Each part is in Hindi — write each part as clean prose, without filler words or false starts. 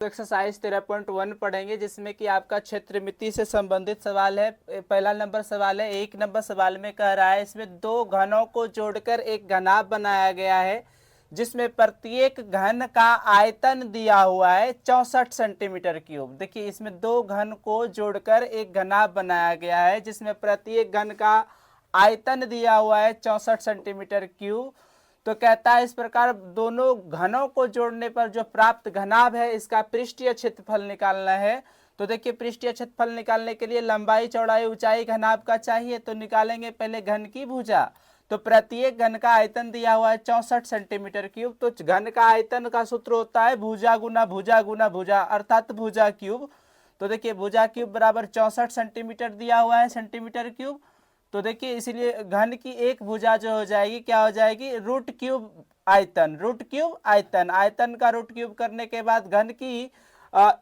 तो एक्सरसाइज 13.1 पढ़ेंगे, जिसमें कि आपका क्षेत्रमिति से संबंधित सवाल है। पहला नंबर सवाल है, 1 नंबर सवाल में कह रहा है इसमें दो घनों को जोड़कर एक घनाभ बनाया गया है, जिसमें प्रत्येक घन का आयतन दिया हुआ है 64 सेंटीमीटर क्यूब। देखिए इसमें दो घन को जोड़कर एक घनाभ बनाया गया है, जिसमें प्रत्येक घन का आयतन दिया हुआ है 64 सेंटीमीटर क्यूब। तो कहता है इस प्रकार दोनों घनों को जोड़ने पर जो प्राप्त घनाभ है इसका पृष्ठीय क्षेत्रफल निकालना है। तो देखिए पृष्ठीय क्षेत्रफल निकालने के लिए लंबाई चौड़ाई ऊंचाई घनाभ का चाहिए, तो निकालेंगे पहले घन की भुजा। तो प्रत्येक घन का आयतन दिया हुआ है 64 सेंटीमीटर क्यूब। तो घन का आयतन का सूत्र होता है भुजा गुना भुजा गुना भुजा, अर्थात भुजा क्यूब। तो देखिए भुजा क्यूब बराबर 64 सेंटीमीटर दिया हुआ है सेंटीमीटर क्यूब। तो देखिए इसलिए घन की एक भुजा जो हो जाएगी क्या हो जाएगी, रूट क्यूब आयतन। रूट क्यूब आयतन, आयतन का रूट क्यूब करने के बाद घन की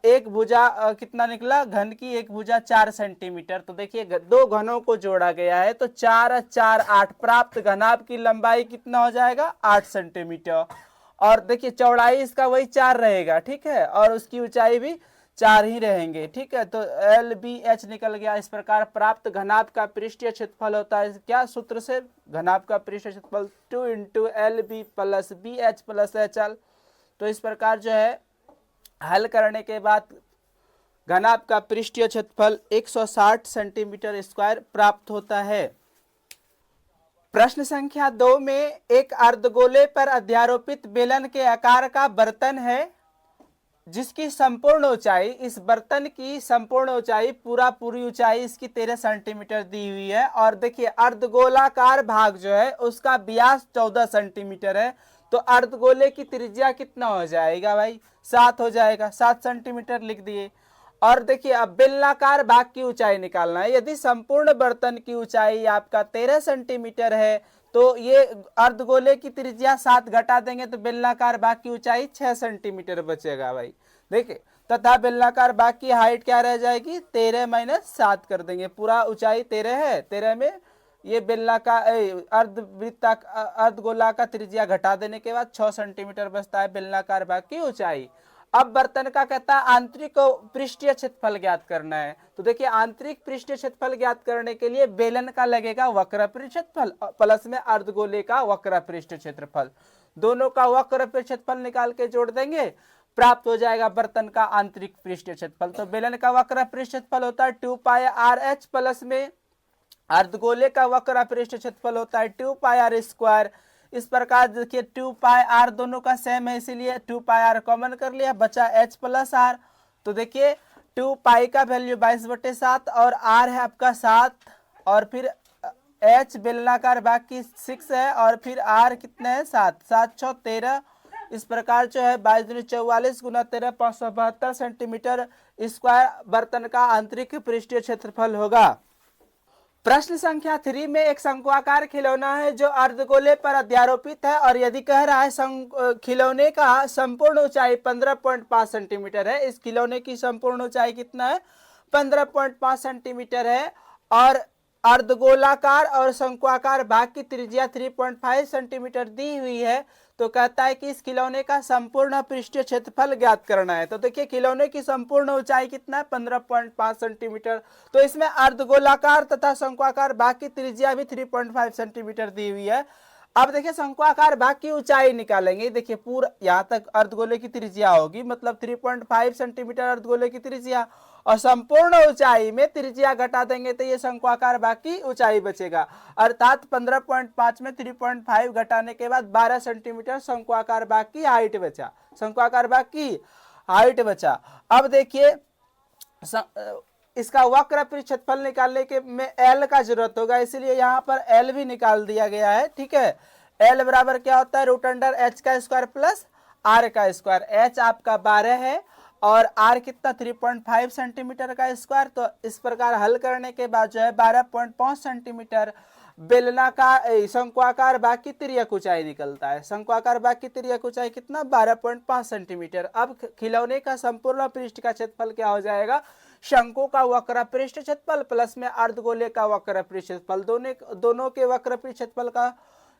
एक भुजा कितना निकला, घन की एक भुजा 4 सेंटीमीटर। तो देखिए दो घनों को जोड़ा गया है तो 4 4 8, प्राप्त घनाभ की लंबाई कितना हो जाएगा 8 सेंटीमीटर। और देखिए चौड़ाई इसका वही 4 रहेगा, ठीक है, और उसकी ऊंचाई भी 4 ही रहेंगे, ठीक है। तो एल बी एच निकल गया। इस प्रकार प्राप्त घनाभ का पृष्ठीय क्षेत्रफल होता है क्या सूत्र से, घनाभ का पृष्ठीय क्षेत्रफल 2 into L B plus B H plus H L. तो इस प्रकार जो है हल करने के बाद घनाभ का पृष्ठीय क्षेत्रफल 160 सेंटीमीटर स्क्वायर प्राप्त होता है। प्रश्न संख्या 2 में एक अर्धगोले पर अध्यारोपित बेलन के आकार का बर्तन है, जिसकी संपूर्ण ऊंचाई, इस बर्तन की संपूर्ण ऊंचाई पूरी ऊंचाई इसकी 13 सेंटीमीटर दी हुई है। और देखिए अर्धगोलाकार भाग जो है उसका व्यास 14 सेंटीमीटर है। तो अर्धगोले की त्रिज्या कितना हो जाएगा भाई, 7 हो जाएगा, 7 सेंटीमीटर लिख दिए। और देखिए अब बेलनाकार भाग की ऊंचाई निकालना है। यदि संपूर्ण बर्तन की ऊंचाई आपका 13 सेंटीमीटर है तो ये अर्धगोले की त्रिज्या 7 घटा देंगे तो बेलनाकार भाग की ऊंचाई 6 सेंटीमीटर बचेगा भाई। देखिए तथा बेलनाकार भाग की हाइट क्या रह जाएगी, 13 माइनस 7 कर देंगे। पूरा ऊंचाई 13 है, 13 में ये बेलनाकार अर्धवृत्ता अर्धगोला का त्रिज्या घटा देने के बाद 6 सेंटीमीटर बचता है बेलनाकार भाग की ऊंचाई। अब बर्तन का कहता है आंतरिक पृष्ठीय क्षेत्रफल ज्ञात करना है। तो देखिए आंतरिक पृष्ठीय क्षेत्रफल ज्ञात करने के लिए बेलन का लगेगा वक्र पृष्ठ क्षेत्रफल प्लस में अर्धगोले का वक्र पृष्ठ क्षेत्रफल, दोनों का वक्र पृष्ठ क्षेत्रफल निकाल के जोड़ देंगे, प्राप्त हो जाएगा बर्तन का आंतरिक पृष्ठीय क्षेत्रफल। तो बेलन का वक्र पृष्ठ क्षेत्रफल होता है 2 पाई आर एच प्लस में अर्धगोले का वक्र पृष्ठ क्षेत्रफल होता है 2 पाई आर स्क्वायर। इस प्रकार देखिए 2 पाई आर दोनों का सेम है, इसीलिए 2 पाई आर कॉमन कर लिया, बचा एच प्लस आर। तो देखिए 2 पाई का वैल्यू 22/7 और आर है आपका 7, और फिर एच बेलनाकार भाग की 6 है, और फिर आर कितने है 7, 7 6 13। इस प्रकार जो है 22 दूनी 44 गुना 13 572 सेंटीमीटर स्क्वायर बर्तन का आंतरिक पृष्ठीय क्षेत्रफल होगा। प्रश्न संख्या 3 में एक शंक्वाकार खिलौना है जो अर्धगोले पर अध्यारोपित है, और यदि कह रहा है खिलौने का संपूर्ण ऊंचाई 15.5 सेंटीमीटर है। इस खिलौने की संपूर्ण ऊंचाई कितना है, 15.5 सेंटीमीटर है, और अर्धगोलाकार और शंक्वाकार भाग की त्रिज्या 3.5 सेंटीमीटर दी हुई है। तो कहता है कि इस खिलौने का संपूर्ण पृष्ठीय क्षेत्रफल ज्ञात करना है। तो देखिए खिलौने की संपूर्ण ऊंचाई कितना है, 15.5 सेंटीमीटर। तो इसमें अर्धगोलाकार तथा शंक्वाकार भाग की त्रिज्या भी 3.5 सेंटीमीटर दी हुई है। अब देखिए शंक्वाकार भाग की ऊंचाई निकालेंगे। देखिए पूरा यहाँ तक अर्धगोले की त्रिज्या होगी, मतलब 3.5 सेंटीमीटर अर्धगोले की त्रिज्या, और संपूर्ण ऊंचाई में त्रिज्या घटा देंगे तो ये शंक्वाकार भाग की ऊंचाई बचेगा। अर्थात 15.5 में 3.5 घटाने के बाद 12 सेंटीमीटर शंक्वाकार भाग की हाइट बचा, शंक्वाकार भाग की हाइट बचा। अब देखिए इसका वक्र पृष्ठ क्षेत्रफल निकालने के में एल का जरूरत होगा, इसीलिए यहाँ पर एल भी निकाल दिया गया है, ठीक है। एल बराबर क्या होता है, रूट अंडर एच का स्क्वायर प्लस आर का स्क्वायर। एच आपका 12 है और आर कितना 3.5 सेंटीमीटर का स्क्वायर। तो इस प्रकार हल करने के बाद जो है 12.5 सेंटीमीटर बेलना का शंक्वाकार भाग की तिर्यक ऊंचाई निकलता है। शंक्वाकार भाग की तिर्यक ऊंचाई कितना, 12.5 सेंटीमीटर। अब खिलौने का संपूर्ण पृष्ठ का क्षेत्रफल क्या हो जाएगा, शंकु का वक्र पृष्ठ क्षेत्रफल प्लस में अर्धगोले का वक्र पृष्ठ क्षेत्रफल, दोनों के वक्र पृष्ठ क्षेत्रफल का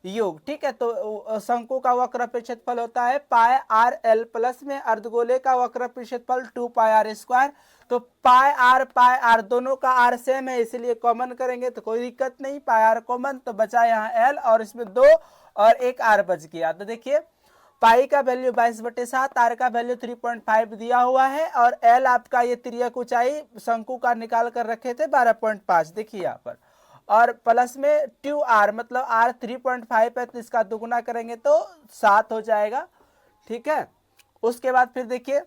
योग, ठीक है। तो शंकु का वक्र क्षेत्रफल होता है पाई आर एल, प्लस में अर्धगोले का वक्र क्षेत्रफल 2 पाई आर स्क्वायर। तो पाई आर दोनों का आर सेम है, इसलिए कॉमन करेंगे तो कोई दिक्कत नहीं, पाई आर कॉमन, तो बचा यहाँ एल और इसमें 2 और एक आर बच गया। तो देखिए पाई का वैल्यू 22/7, आर का वैल्यू 3.5 दिया हुआ है और एल आपका ये तिर्यक ऊंचाई शंकु का निकाल कर रखे थे 12.5, देखिए यहाँ पर, और प्लस में 2r, मतलब r 3.5 है तो इसका दुगुना करेंगे तो 7 हो जाएगा, ठीक है। उसके बाद फिर देखिए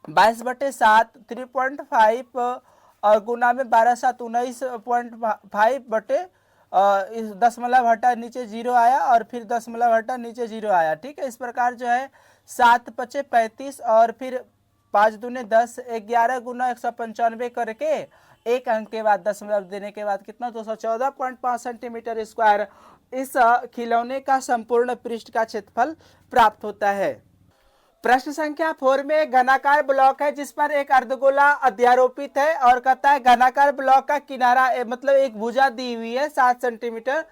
22/7 3.5 और गुना में 12×7 19.5 बटे इस दशमलव हटा नीचे 0 आया और फिर दशमलव हटा नीचे 0 आया, ठीक है। इस प्रकार जो है 7×5 35 और फिर 5 दूने 10, 11 गुना 195 करके एक अंक के बाद दशमलव देने के बाद कितना 214.5 सेंटीमीटर स्क्वायर इस खिलौने का संपूर्ण पृष्ठ का क्षेत्रफल प्राप्त होता है। प्रश्न संख्या 4 में एक घनाकार ब्लॉक है जिस पर एक अर्धगोला अध्यारोपित है और कहता है घनाकार ब्लॉक का किनारा मतलब एक भुजा दी हुई है 7 सेंटीमीटर,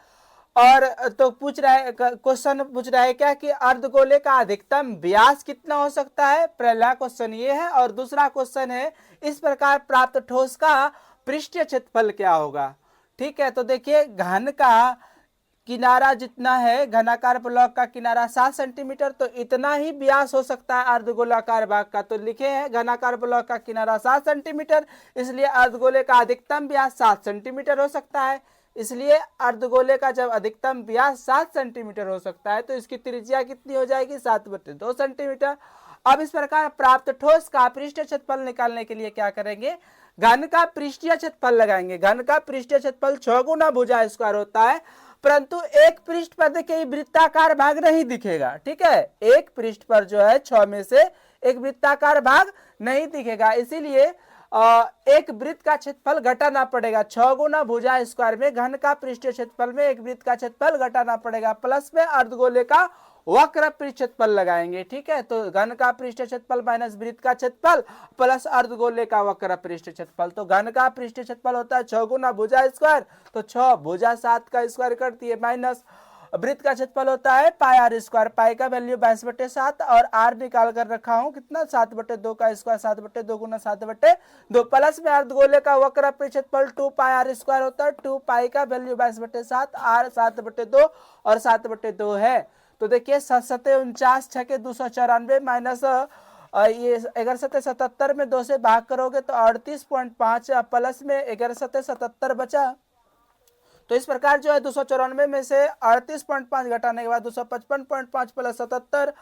और तो पूछ रहा है, क्वेश्चन पूछ रहा है क्या कि अर्धगोले का अधिकतम व्यास कितना हो सकता है, पहला क्वेश्चन ये है। और दूसरा क्वेश्चन है इस प्रकार प्राप्त ठोस का पृष्ठीय क्षेत्रफल क्या होगा, ठीक है। तो देखिए घन का किनारा जितना है, घनाकार ब्लॉक का किनारा 7 सेंटीमीटर, तो इतना ही व्यास हो सकता है अर्धगोलाकार भाग का। तो लिखे हैं घनाकार ब्लॉक का किनारा 7 सेंटीमीटर, इसलिए अर्धगोले का अधिकतम व्यास 7 सेंटीमीटर हो सकता है। इसलिए अर्धगोले का जब अधिकतम व्यास 7 सेंटीमीटर हो सकता है तो इसकी त्रिज्या कितनी हो जाएगी 7/2 सेंटीमीटर। अब इस प्रकार प्राप्त ठोस का पृष्ठीय क्षेत्रफल निकालने के लिए क्या करेंगे, घन का पृष्ठीय क्षेत्रफल लगाएंगे। घन का पृष्ठीय क्षेत्रफल 6 गुना भुजा स्क्वायर होता है, परंतु एक पृष्ठ पर देखिए वृत्ताकार भाग नहीं दिखेगा, ठीक है। एक पृष्ठ पर जो है 6 में से एक वृत्ताकार भाग नहीं दिखेगा, इसीलिए एक वृत्त का क्षेत्रफल घटाना पड़ेगा। 6 गुना भुजा स्क्वायर में घन का पृष्ठीय क्षेत्रफल में एक वृत्त का क्षेत्रफल घटाना पड़ेगा, प्लस में अर्धगोले का वक्र पृष्ठ क्षेत्रफल लगाएंगे, ठीक है। तो घन का पृष्ठीय क्षेत्रफल माइनस वृत्त का क्षेत्रफल प्लस अर्धगोले का वक्र पृष्ठ क्षेत्रफल। तो घन का पृष्ठीय क्षेत्रफल होता है 6 गुना भुजा स्क्वायर, तो 6 भुजा 7 का स्क्वायर करती है, माइनस वृत्त का क्षेत्रफल होता है पाई आर स्क्वायर, पाई का वैल्यू 22/7 और आर निकाल कर रखा हूं कितना 7/2 का स्क्वायर, 7/2 गुना 7/2, प्लस में अर्धगोले का वक्र क्षेत्रफल 2 पाई आर स्क्वायर होता है, 2 पाई का वैल्यू 22/7, आर 7/2 और 7/2 है। तो देखिए 7 49 6 के 294 माइनस ये 11 में 2 से भाग करोगे तो 38.5 प्लस में 11 बचा। तो इस प्रकार जो है 294 में से 38.5 घटाने के बाद 255.5 प्लस 77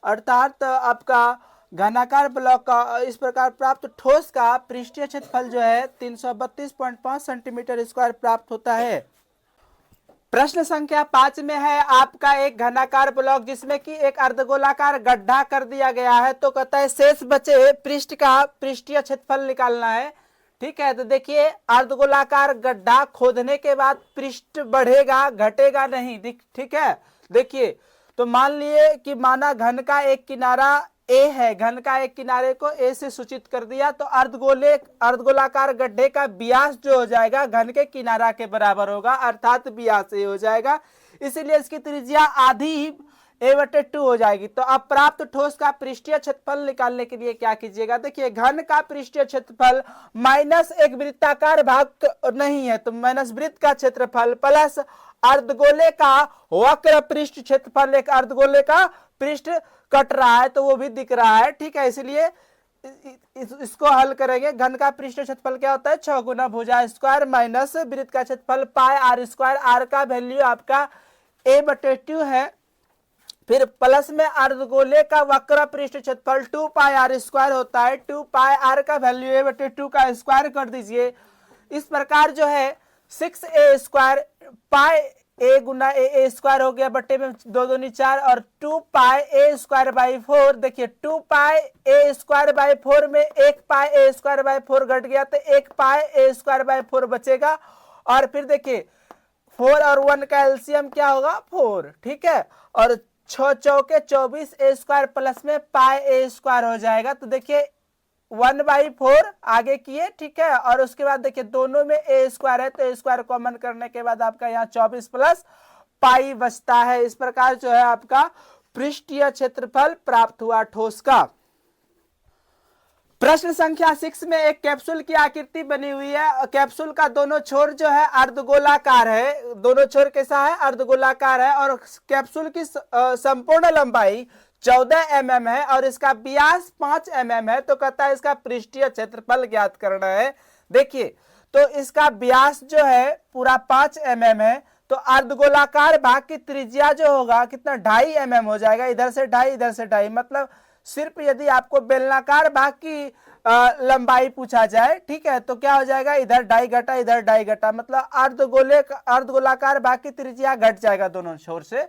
अर्थात आपका घनाकार ब्लॉक का इस प्रकार प्राप्त ठोस का पृष्ठीय क्षेत्रफल जो है 332.5 सेंटीमीटर स्क्वायर प्राप्त होता है। प्रश्न संख्या 5 में है आपका एक घनाकार ब्लॉक जिसमें कि एक अर्धगोलाकार गड्ढा कर दिया गया है, तो कहता है शेष बचे पृष्ठ का पृष्ठीय क्षेत्रफल निकालना है, ठीक है। तो देखिए अर्धगोलाकार गड्ढा खोदने के बाद पृष्ठ बढ़ेगा घटेगा नहीं, ठीक है। देखिए तो मान लिए कि माना घन का एक किनारा ए है, घन का एक किनारे को ए से सूचित कर दिया, तो अर्धगोलाकार गड्ढे का व्यास जो हो जाएगा घन के किनारा के बराबर होगा, अर्थात व्यास ए हो जाएगा, इसीलिए इसकी त्रिज्या आधी a/2 हो जाएगी। तो अब प्राप्त ठोस का पृष्ठीय क्षेत्रफल निकालने के लिए क्या कीजिएगा, देखिए घन का पृष्ठीय क्षेत्रफल माइनस एक वृत्ताकार भाग नहीं है तो माइनस वृत्त का क्षेत्रफल प्लस अर्धगोले का वक्र पृष्ठ क्षेत्रफल, एक अर्धगोले का पृष्ठ कट रहा है तो वो भी दिख रहा है, ठीक है। इसलिए इसको हल करेंगे, घन का पृष्ठ क्षेत्रफल क्या होता है 6 गुना भुजा स्क्वायर माइनस वृत्त का क्षेत्रफल पाई आर स्क्वायर, आर का वैल्यू आपका a/2 है, फिर प्लस में अर्धगोले का वक्र पृष्ठ क्षेत्रफल 2 पाई आर स्क्वायर होता है, 2 पाई आर का वैल्यू a/2 का स्क्वायर कर दीजिए। इस प्रकार जो है 6a स्क्वायर पाई ए गुना ए स्क्वायर हो गया बट्टे में 2 दूनी 4 और 2 पाई ए स्क्वायर बाई 4, देखिए 2 पाई ए स्क्वायर बाई 4 में 1 पाई ए स्क्वायर बाई 4 घट गया तो 1 पाई ए स्क्वायर बाई 4 बचेगा, और फिर देखिए 4 और 1 का एलसीएम क्या होगा 4, ठीक है। और 6 चौके 24 ए स्क्वायर प्लस में पाई ए स्क्वायर हो जाएगा, तो देखिए 1/4 आगे किए, ठीक है। और उसके बाद देखिए दोनों में ए स्क्वायर है तो ए स्क्वायर कॉमन करने के बाद आपका यहाँ 24 प्लस पाई बचता है। इस प्रकार जो है आपका पृष्ठीय क्षेत्रफल प्राप्त हुआ ठोस का। प्रश्न संख्या 6 में एक कैप्सूल की आकृति बनी हुई है। कैप्सूल का दोनों छोर जो है अर्धगोलाकार है, दोनों छोर कैसा है, अर्धगोलाकार है, और कैप्सूल की संपूर्ण लंबाई 14 mm है और इसका व्यास 5 mm है। तो कहता है इसका पृष्ठीय क्षेत्रफल ज्ञात करना है। देखिए, तो इसका व्यास जो है पूरा 5 mm है, तो अर्धगोलाकार भाग की त्रिज्या जो होगा कितना, 2.5 mm हो जाएगा। इधर से 2.5 इधर से 2.5, मतलब सिर्फ यदि आपको बेलनाकार भाग की लंबाई पूछा जाए, ठीक है, तो क्या हो जाएगा, इधर 2.5 घटा इधर 2.5 घटा, मतलब अर्धगोलाकार भाग की त्रिज्या घट जाएगा दोनों छोर से।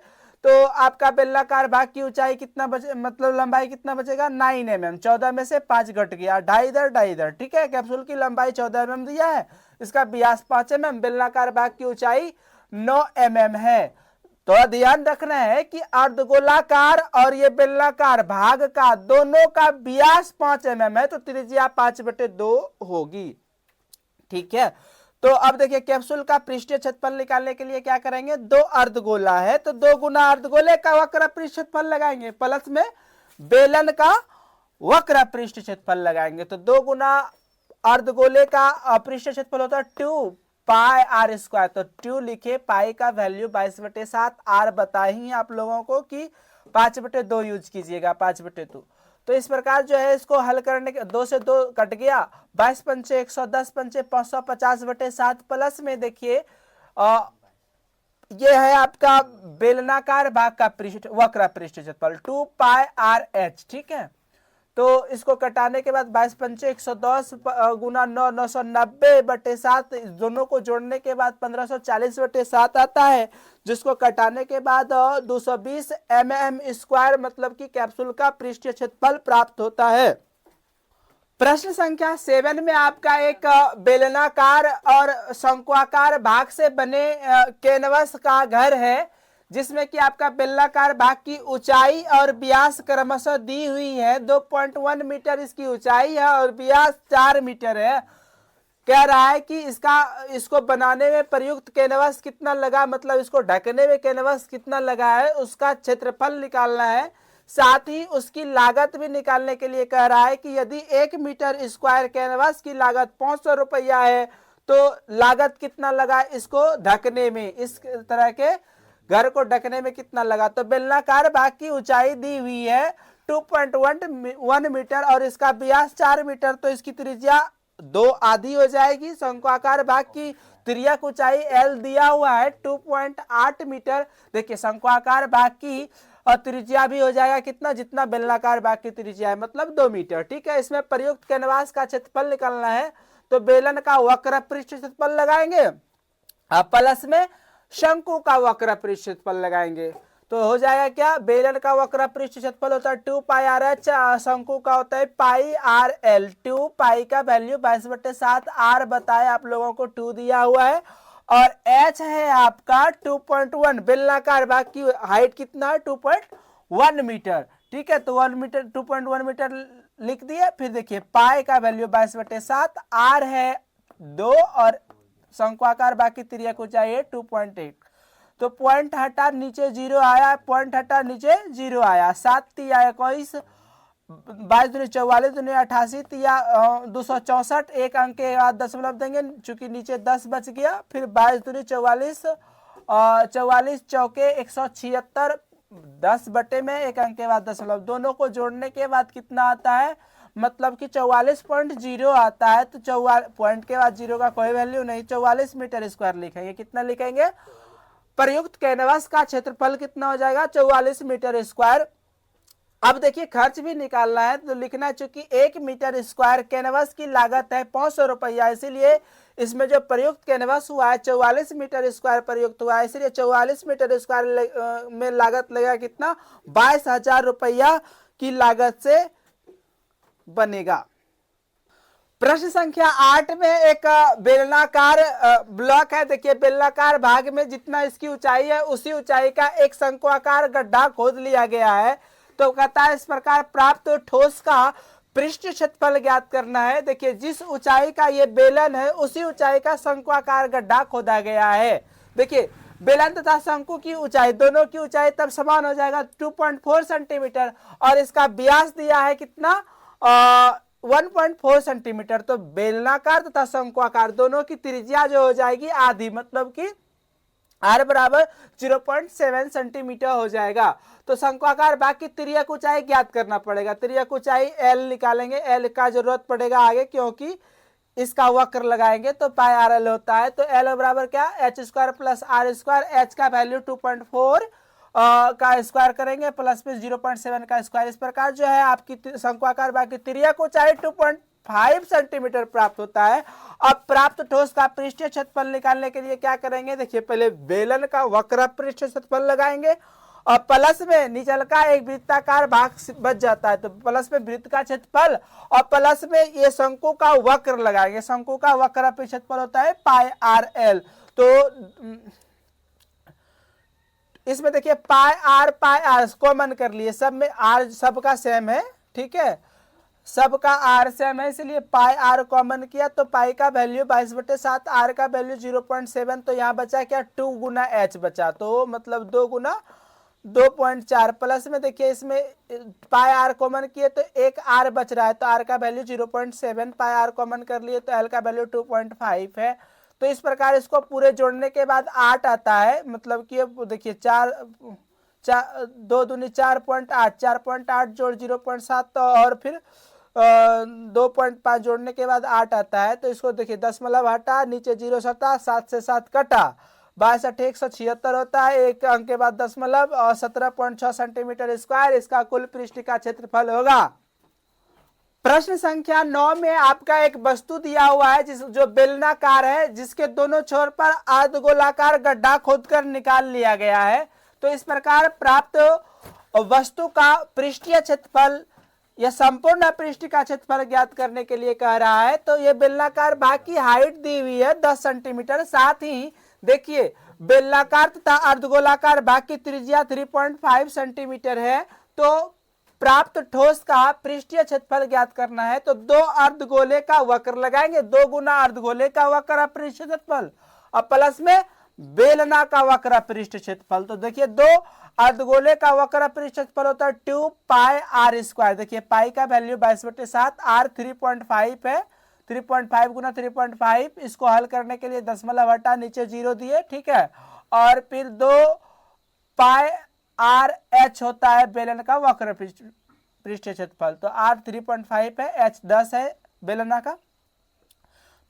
तो आपका बेलनाकार भाग की ऊंचाई कितना बचे, मतलब लंबाई कितना बचेगा, 9 mm। 14 में से 5 घट गया, 2.5 इधर 2.5 इधर, ठीक है। कैप्सूल की लंबाई 14 mm दिया है, इसका व्यास 5 mm, बेलनाकार भाग की ऊंचाई 9 mm है। तो ध्यान रखना है कि अर्धगोलाकार और ये बेलनाकार भाग का दोनों का व्यास 5 mm है, तो त्रिज्या 5/2 होगी, ठीक है। तो अब देखिए कैप्सूल का पृष्ठीय क्षेत्रफल निकालने के लिए क्या करेंगे, 2 अर्धगोला है तो 2 गुना अर्धगोले का वक्र पृष्ठ क्षेत्रफल लगाएंगे, प्लस में बेलन का वक्र पृष्ठ क्षेत्रफल लगाएंगे। तो 2 गुना अर्धगोले का पृष्ठ क्षेत्रफल होता है 2 पाई आर स्क्वायर। तो 2 लिखे, पाई का वैल्यू 22/7, आर बताए ही आप लोगों को कि 5/2 यूज कीजिएगा, 5/2। तो इस प्रकार जो है इसको हल करने के 2 से 2 कट गया, 22 पंचे 110 पंचे 550/7, प्लस में देखिए ये है आपका बेलनाकार भाग का वक्र पृष्ठ क्षेत्रफल 2 पाई आर एच, ठीक है। तो इसको कटाने के बाद 22 पंचे 110 गुना 9 990/7, दोनों को जोड़ने के बाद 1540/7 आता है, जिसको कटाने के बाद 220 mm², मतलब कि कैप्सूल का पृष्ठीय क्षेत्रफल प्राप्त होता है। प्रश्न संख्या 7 में आपका एक बेलनाकार और शंक्वाकार भाग से बने कैनवस का घर है, जिसमें कि आपका बेलनाकार भाग की ऊंचाई और व्यास क्रमशः दी हुई है। 2.1 मीटर इसकी ऊंचाई है और व्यास 4 मीटर है। कह रहा है कि इसको बनाने में प्रयुक्त कैनवस कितना लगा, मतलब इसको ढकने में कैनवस कितना लगा है, उसका क्षेत्रफल निकालना है। साथ ही उसकी लागत भी निकालने के लिए कह रहा है कि यदि 1 मीटर स्क्वायर कैनवस की लागत 500 रुपया है, तो लागत कितना लगा इसको ढकने में, इस तरह के घर को ढकने में कितना लगा। तो बेलनाकार भाग की ऊंचाई दी हुई है 2.1 मीटर और इसका व्यास 4 मीटर, तो इसकी त्रिज्या 2 आधी हो जाएगी। शंक्वाकार भाग की तिर्यक ऊंचाई L दिया हुआ है 2.8 मीटर। देखिए शंक्वाकार भाग की और त्रिज्या भी हो जाएगा कितना, जितना बेलनाकार भाग की त्रिज्या है, मतलब 2 मीटर, ठीक है। इसमें प्रयुक्त कैनवास का क्षेत्रफल निकालना है, तो बेलन का वक्र पृष्ठ क्षेत्रफल लगाएंगे, प्लस में शंकु का वक्र पृष्ठ क्षेत्रफल लगाएंगे। तो हो जाएगा क्या, बेलन का वक्र पृष्ठ क्षेत्रफल होता है 2 पाई आर एच, शंकु का होता है पाई आर एल। 2 पाई का वैल्यू 22/7, आर बताए आप लोगों को 2 दिया हुआ है, और h है आपका 2.1। बेलनाकार भाग की हाइट कितना है, 2.1 मीटर, ठीक है। तो 2.1 मीटर लिख दिए। फिर देखिए पाई का वैल्यू 22/7, आर है 2 और शंक्वाकार भाग की तिर्यक ऊंचाई है 2.8। तो पॉइंट हटा नीचे 0 आया, पॉइंट हटा नीचे 0 आया, 7 तिया 21, 22 दूनी 44 दूनी 88 तिया 264, एक अंक के बाद दशमलव देंगे चूंकि नीचे 10 बच गया। फिर 22 दूनी 44, 44 चौके 176, 10 बटे में एक अंक के बाद दशमलव, दोनों को जोड़ने के बाद कितना आता है, मतलब कि 44.0 आता है। तो 44 पॉइंट के बाद 0 का कोई वैल्यू नहीं, 44 मीटर स्क्वायर लिखेंगे। कितना लिखेंगे, प्रयुक्त कैनवास का क्षेत्रफल कितना हो जाएगा, 44 मीटर स्क्वायर। अब देखिए खर्च भी निकालना है, तो लिखना है चूंकि 1 मीटर स्क्वायर कैनवास की लागत है 500 रुपया, इसीलिए इसमें जो प्रयुक्त कैनवास हुआ है 44 मीटर स्क्वायर प्रयुक्त हुआ है, इसलिए 44 मीटर स्क्वायर में लागत लगेगा कितना, 22,000 रुपया की लागत से बनेगा। प्रश्न संख्या 8 में एक बेलनाकार ब्लॉक है। देखिए बेलनाकार भाग में जितना इसकी ऊंचाई है उसी ऊंचाई का एक शंक्वाकार गड्ढा खोद लिया गया है। तो कहता है इस प्रकार प्राप्त ठोस का पृष्ठ क्षेत्रफल ज्ञात करना है। देखिए जिस ऊंचाई का ये बेलन है उसी ऊंचाई का शंक्वाकार गड्ढा खोदा गया है। देखिए बेलन तथा शंकु की ऊंचाई, दोनों की ऊंचाई तब समान हो जाएगा 2.4 सेंटीमीटर, और इसका व्यास दिया है कितना 1.4 सेंटीमीटर। तो बेलनाकार तथा शंकुआकार दोनों की त्रिज्या जो हो जाएगी आधी, मतलब कि r बराबर 0.7 सेंटीमीटर हो जाएगा। तो शंकुआकार भाग की तिर्यक ऊंचाई ज्ञात करना पड़ेगा। तिर्यक ऊंचाई l निकालेंगे, l का जरूरत पड़ेगा आगे क्योंकि इसका वक्र लगाएंगे तो पाई आर एल होता है। तो एल बराबर क्या, H square plus R square, H का वैल्यू 2.4 का स्क्वायर करेंगे प्लस में 0.7 का स्क्वायर। इस प्रकार जो है आपकी शंकुआकार भाग की तिर्यक ऊंचाई 2.5 सेंटीमीटर प्राप्त होता है। अब प्राप्त ठोस का पृष्ठीय क्षेत्रफल निकालने के लिए क्या करेंगे, देखिए पहले बेलन का वक्र पृष्ठीय क्षेत्रफल लगाएंगे और प्लस में नीचल का एक वृत्ताकार भाग बच जाता है, तो प्लस में वृत्त का क्षेत्रफल और प्लस में ये शंकु का वक्र लगाएंगे। शंकु का वक्र क्षेत्रफल होता है पाई आर एल। तो इसमें देखिए पाई आर कॉमन कर लिए, सब में आर सबका सेम है, ठीक है, सबका आर सेम है, इसलिए पाई आर कॉमन किया तो पाई का वैल्यू 22/7, आर का वैल्यू 0.7, तो यहाँ बचा क्या 2 गुना एच बचा, तो मतलब 2 गुना 2.4 प्लस में देखिए इसमें पाई आर कॉमन किए तो एक आर बच रहा है, तो आर का वैल्यू 0.7, पाई आर कॉमन कर लिए तो एल का वैल्यू 2.5 है। तो इस प्रकार इसको पूरे जोड़ने के बाद 8 आता है, मतलब कि देखिए 2 दूनी 4.8, 4.8 जोड़ 0.7 तो और फिर 2.5 जोड़ने के बाद 8 आता है। तो इसको देखिए दशमलव हटा, नीचे 0 सटा, 7 से 7 कटा, 62,176 होता है, एक अंक के बाद दशमलव और 17.6 सेंटीमीटर स्क्वायर इसका कुल पृष्ठ का क्षेत्रफल होगा। प्रश्न संख्या 9 में आपका एक वस्तु दिया हुआ है जो बेलनाकार है, जिसके दोनों छोर पर अर्धगोलाकार गड्ढा खोदकर निकाल लिया गया है। तो इस प्रकार प्राप्त वस्तु का पृष्ठीय क्षेत्रफल या संपूर्ण पृष्ठ का क्षेत्रफल ज्ञात करने के लिए कह रहा है। तो ये बेलनाकार भाग की हाइट दी हुई है 10 सेंटीमीटर, साथ ही देखिए बेलनाकार तथा अर्धगोलाकार भाग की त्रिज्या 3.5 सेंटीमीटर है। तो प्राप्त ठोस का पृष्ठीय क्षेत्रफल ज्ञात करना है, तो 2 अर्धगोले का वक्र लगाएंगे, 2 गुना अर्धगोले का वक्र पृष्ठीय क्षेत्रफल और प्लस में बेलना का वक्र पृष्ठ क्षेत्रफल। तो देखिए 2 अर्धगोले का वक्र पृष्ठ क्षेत्रफल होता है 2 पाई आर स्क्वायर। देखिए पाई का वैल्यू 22/7, आर 3.5 है, 3.5 गुना 3.5, इसको हल करने के लिए दशमलव हटा, नीचे 0 दिए, ठीक है, और फिर 2 पाई आर एच होता है बेलन का वक्र पृष्ठीय क्षेत्रफल। तो आर 3.5 है, एच 10 है बेलना का।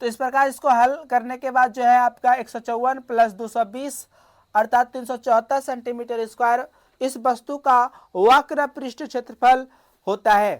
तो इस प्रकार इसको हल करने के बाद जो है आपका 154 प्लस 220 अर्थात 374 सेंटीमीटर स्क्वायर इस वस्तु का वक्र पृष्ठ क्षेत्रफल होता है।